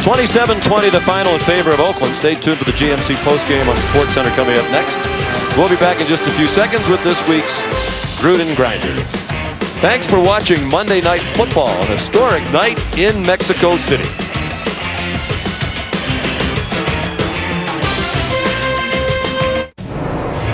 27-20 the final in favor of Oakland. Stay tuned for the GMC postgame on SportsCenter coming up next. We'll be back in just a few seconds with this week's Gruden Grinder. Thanks for watching Monday Night Football, an historic night in Mexico City.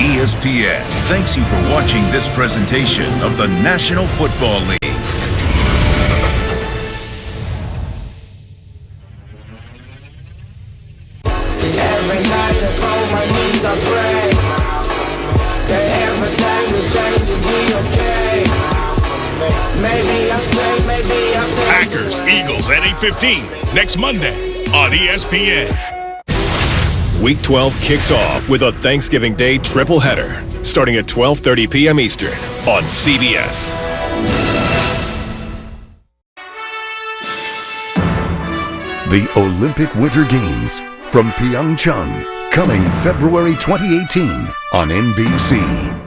ESPN thanks you for watching this presentation of the National Football League. Every night before my knees I pray that everything will change and be okay. Maybe I'm straight, maybe I'm Packers, Eagles at 8:15 next Monday on ESPN. Week 12 kicks off with a Thanksgiving Day triple header starting at 12:30 p.m. Eastern on CBS. The Olympic Winter Games from Pyeongchang, coming February 2018 on NBC.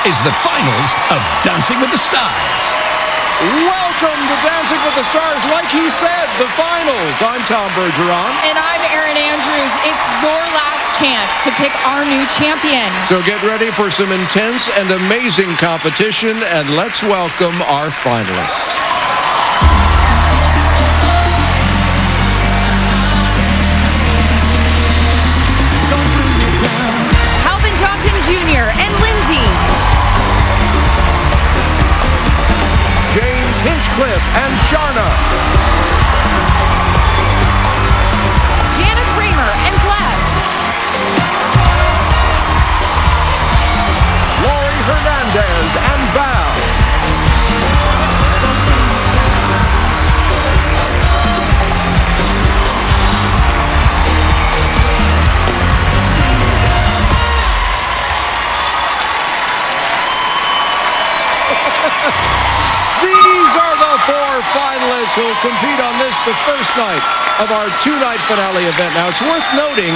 is the finals of Dancing with the Stars. Welcome to Dancing with the Stars. Like he said, the finals. I'm Tom Bergeron. And I'm Erin Andrews. It's your last chance to pick our new champion. So get ready for some intense and amazing competition, and let's welcome our finalists. Calvin Johnson Jr. and Lindsay. James Hinchcliffe and Sharna. Jenna and Gleb. Lori Hernandez and Val. These are the 4 finalists who will compete on this, the first night of our 2-night finale event. Now, it's worth noting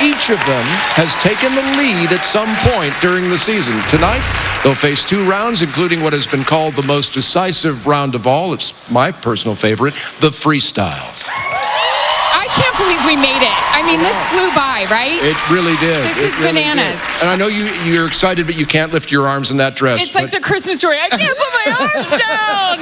each of them has taken the lead at some point during the season. Tonight, they'll face 2 rounds, including what has been called the most decisive round of all. It's my personal favorite, the freestyles. I can't believe we made it. I mean, this flew by, right? It really did. This is really bananas. did. And I know you're excited, but you can't lift your arms in that dress. It's like the Christmas story. I can't put my arms down.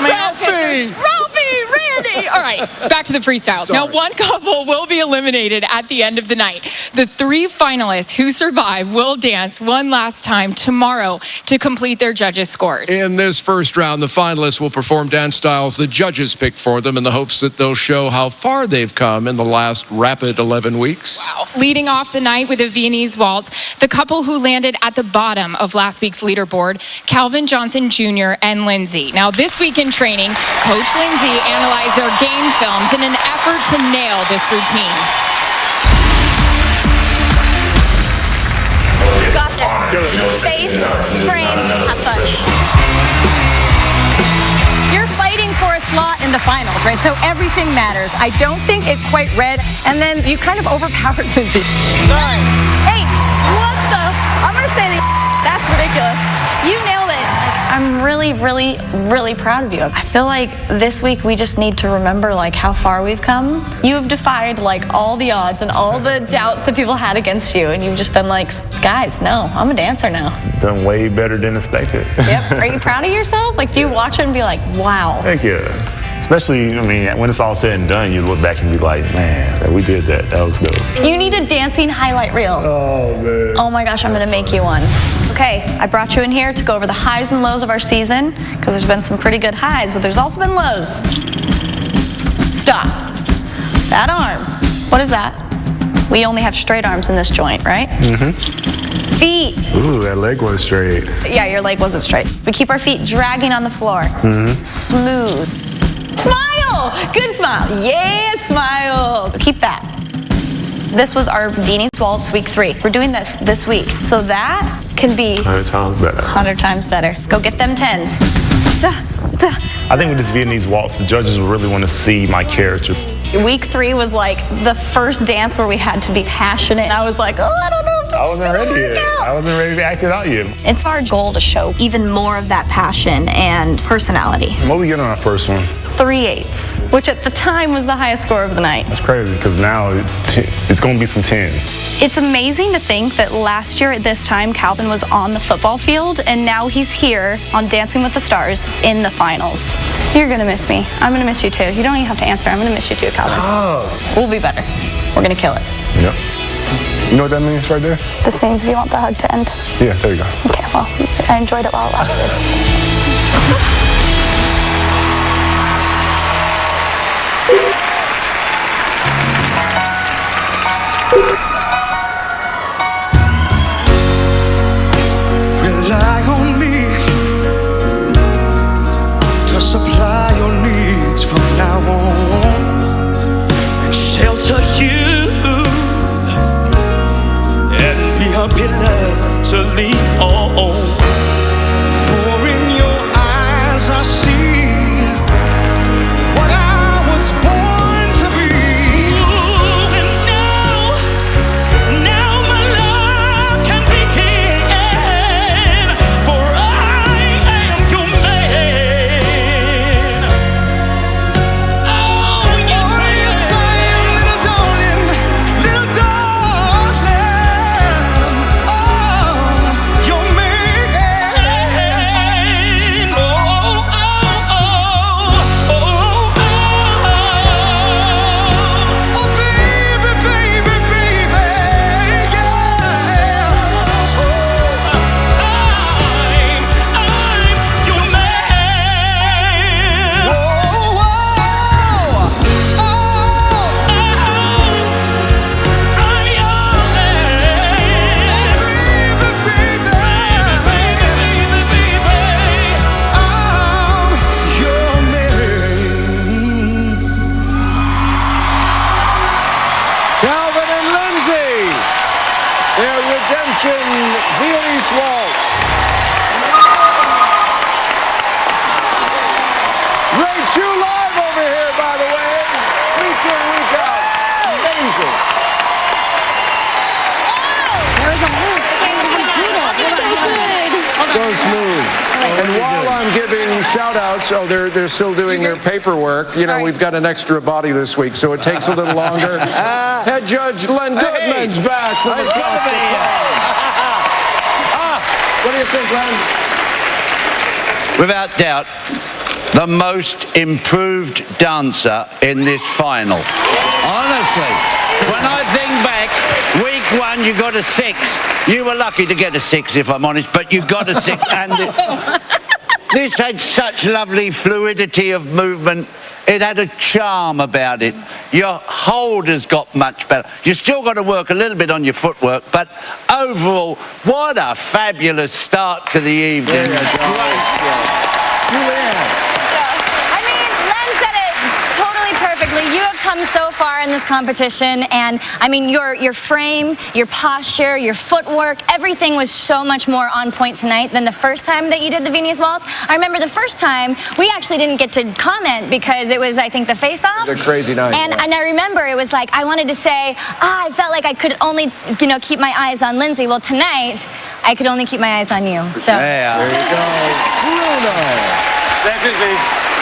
My outfits are Ralphie, Randy. All right, back to the freestyles. Sorry. Now, one couple will be eliminated at the end of the night. The 3 finalists who survive will dance one last time tomorrow to complete their judges' scores. In this first round, the finalists will perform dance styles the judges picked for them in the hopes that they'll show how far they've come in the last rapid 11 weeks. Wow. Leading off the night with a Viennese waltz, the couple who landed at the bottom of last week's leaderboard, Calvin Johnson Jr. and Lindsay. Now, this week in training, Coach Lindsay analyzed their game films in an effort to nail this routine. Got this. Face, frame, have fun. You're fighting for a slot in the finals, right? So everything matters. I don't think it quite read, and then you kind of overpowered Lindsay. 9, 8. What the? I'm going to say that's ridiculous. You nailed it. I'm really, really, really proud of you. I feel like this week we just need to remember like how far we've come. You have defied like all the odds and all the doubts that people had against you, and you've just been like, guys, no, I'm a dancer now. Done way better than expected. Yep. Are you proud of yourself? Like, do you watch it and be like, wow? Heck yeah. Especially, I mean, when it's all said and done, you look back and be like, man, we did that. That was dope. You need a dancing highlight reel. Oh, man. Oh my gosh, I'm gonna make you one. Okay, I brought you in here to go over the highs and lows of our season, because there's been some pretty good highs, but there's also been lows. Stop. That arm. What is that? We only have straight arms in this joint, right? Mm-hmm. Feet. Ooh, that leg was straight. Yeah, your leg wasn't straight. We keep our feet dragging on the floor. Mm-hmm. Smooth. Smile! Good smile. Yeah, smile. Keep that. This was our Viennese Waltz week 3. We're doing this week. So that can be 100 times better. 100 times better. Let's go get them 10s. I think with this Viennese Waltz, the judges really want to see my character. Week 3 was like the first dance where we had to be passionate. And I was like, oh, I don't know if this I wasn't ready yet. I wasn't ready to act it out yet. It's our goal to show even more of that passion and personality. What we get on our first one? 3/8, which at the time was the highest score of the night. That's crazy, because now it's going to be some 10s. It's amazing to think that last year at this time, Calvin was on the football field, and now he's here on Dancing with the Stars in the finals. You're going to miss me. I'm going to miss you too. You don't even have to answer. I'm going to miss you too, Calvin. Oh. We'll be better. We're going to kill it. Yep. You know what that means right there? This means you want the hug to end. Yeah, there you go. Okay, well, I enjoyed it while it lasted. Rely on me to supply your needs from now on and shelter you and be a pillar to lean on. For in your eyes I see what I was born to be. Ooh, and now giving shout-outs. Oh, they're still doing their paperwork. You know, we've got an extra body this week, so it takes a little longer. Head Judge Len Goodman's back from across the What do you think, Len? Without doubt, the most improved dancer in this final. Honestly, when I think back, week 1 you got a 6. You were lucky to get a 6, if I'm honest, but you got a 6. And this had such lovely fluidity of movement. It had a charm about it. Your hold has got much better. You still got to work a little bit on your footwork, but overall, what a fabulous start to the evening. Julianne. I mean, Len said it totally perfectly. You have come so far in this competition, and I mean, your frame, your posture, your footwork, everything was so much more on point tonight than the first time that you did the Viennese Waltz. I remember the first time, we actually didn't get to comment because it was, I think, the face-off. It was a crazy night. And I remember it was like, I wanted to say, I felt like I could only, keep my eyes on Lindsay. Well, tonight, I could only keep my eyes on you. So. Yeah. There you go. Bruno. Definitely.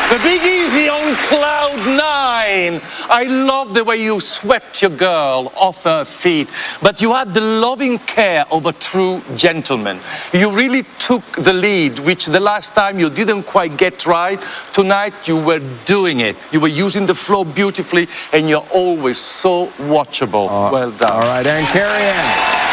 The Big Easy on cloud 9. I love the way you swept your girl off her feet, but you had the loving care of a true gentleman. You really took the lead, which the last time you didn't quite get right. Tonight you were doing it. You were using the flow beautifully, and you're always so watchable. Well done. All right, and Carrie Ann.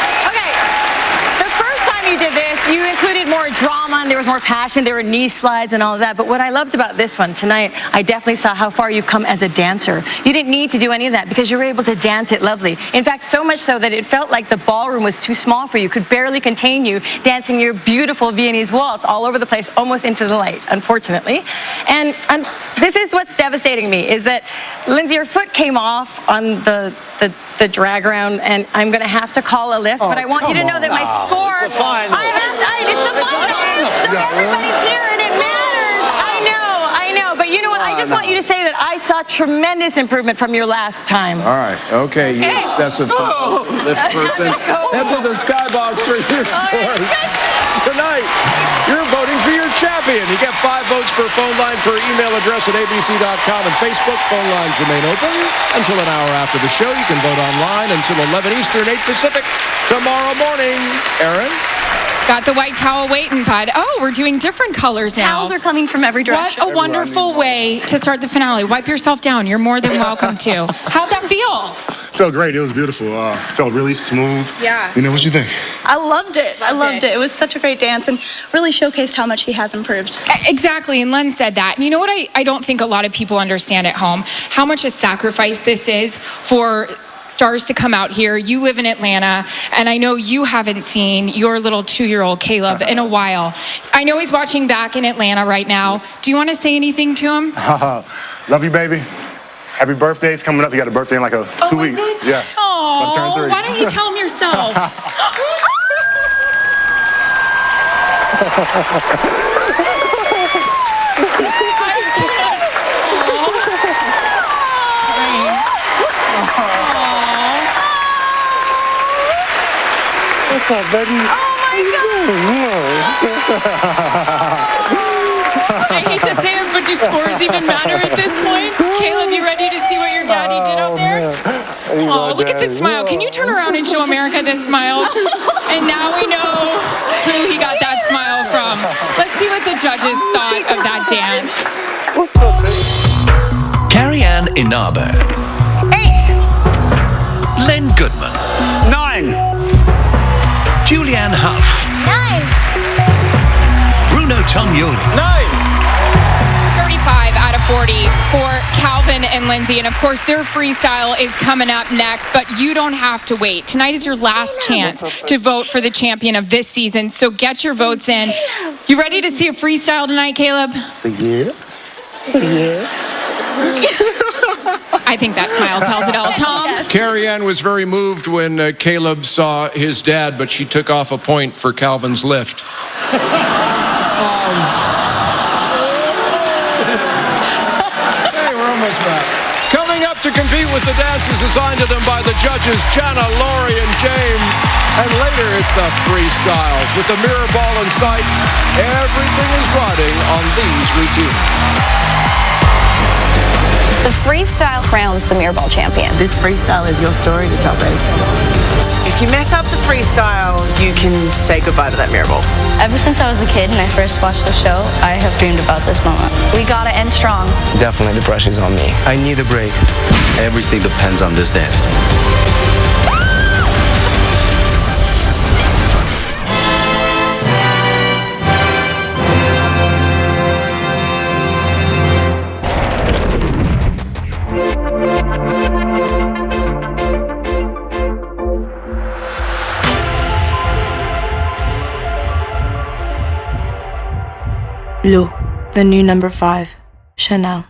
You did this, you included more drama, and there was more passion, there were knee slides and all of that, but what I loved about this one tonight, I definitely saw how far you've come as a dancer. You didn't need to do any of that because you were able to dance it lovely. In fact, so much so that it felt like the ballroom was too small for you, could barely contain you, dancing your beautiful Viennese waltz all over the place, almost into the light, unfortunately. And this is what's devastating me, is that, Lindsay, your foot came off on the drag around, and I'm going to have to call a lift, but I want you to know that my score... It's the final. It's the final. So everybody's here, and it matters. I know. But you know what? I just want you to say that I saw tremendous improvement from your last time. All right. Okay, you obsessive lift person. Head to the skybox for your scores. Tonight, you're voting for your champion. You get 5 votes per phone line per email address at abc.com and Facebook. Phone lines remain open until an hour after the show. You can vote online until 11 Eastern, 8 Pacific tomorrow morning. Erin? Got the white towel waiting, Bud. Oh, we're doing different colors now. Towels are coming from every direction. What a wonderful way to start the finale. Wipe yourself down. You're more than welcome to. How'd that feel? Felt great. It was beautiful. Felt really smooth. Yeah. You know, what you think? I loved it. I loved it. It was such a great dance and really showcased how much he has improved. Exactly, and Len said that. And you know what I don't think a lot of people understand at home? How much a sacrifice this is for stars to come out here. You live in Atlanta, and I know you haven't seen your little 2-year-old Caleb in a while. I know he's watching back in Atlanta right now. Do you want to say anything to him? Love you, baby. Happy birthday. It's coming up. You got a birthday in like 2 weeks. Yeah. Oh, turn 3. why don't you tell him yourself? What's up, baby? I hate to say it, but do scores even matter at this point? Caleb, you ready to see what your daddy did up there? Oh, look at this smile. Can you turn around and show America this smile? And now we know who he got that smile from. Let's see what the judges thought of that dance. What's up, baby? Carrie Ann Inaba. 8. Len Goodman. 9. Julianne Hough. 9. Bruno Tonioli. 35 out of 40 for Calvin and Lindsay. And of course, their freestyle is coming up next, but you don't have to wait. Tonight is your last chance to vote for the champion of this season, so get your votes in. You ready to see a freestyle tonight, Caleb? Yes. I think that smile tells it all. Tom? Carrie Ann was very moved when Caleb saw his dad, but she took off a point for Calvin's lift. Hey, we're almost back. Coming up to compete with the dances assigned to them by the judges, Jenna, Lori, and James. And later, it's the freestyles. With the mirror ball in sight, everything is riding on routine. The freestyle crowns the mirror ball champion. This freestyle is your story to tell, babe. If you mess up the freestyle, you can say goodbye to that mirror ball. Ever since I was a kid and I first watched the show, I have dreamed about this moment. We gotta end strong. Definitely the pressure's on me. I need a break. Everything depends on this dance. Blue, the new number 5, Chanel.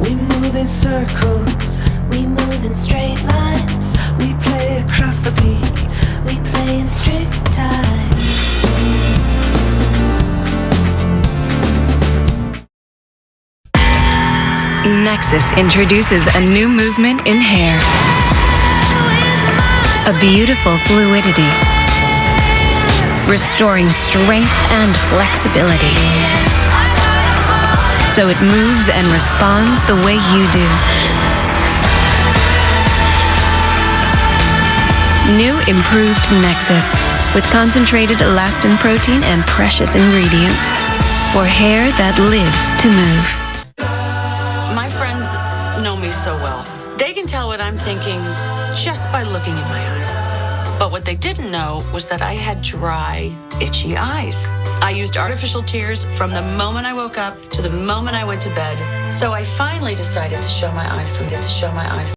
We move in circles, we move in straight lines. We play across the beat, we play in strict time. Nexus introduces a new movement in hair. A beautiful fluidity, restoring strength and flexibility. So it moves and responds the way you do. New improved Nexus with concentrated elastin protein and precious ingredients for hair that lives to move. My friends know me so well. They can tell what I'm thinking just by looking in my eyes. But what they didn't know was that I had dry, itchy eyes. I used artificial tears from the moment I woke up to the moment I went to bed. So I finally decided to show my eyes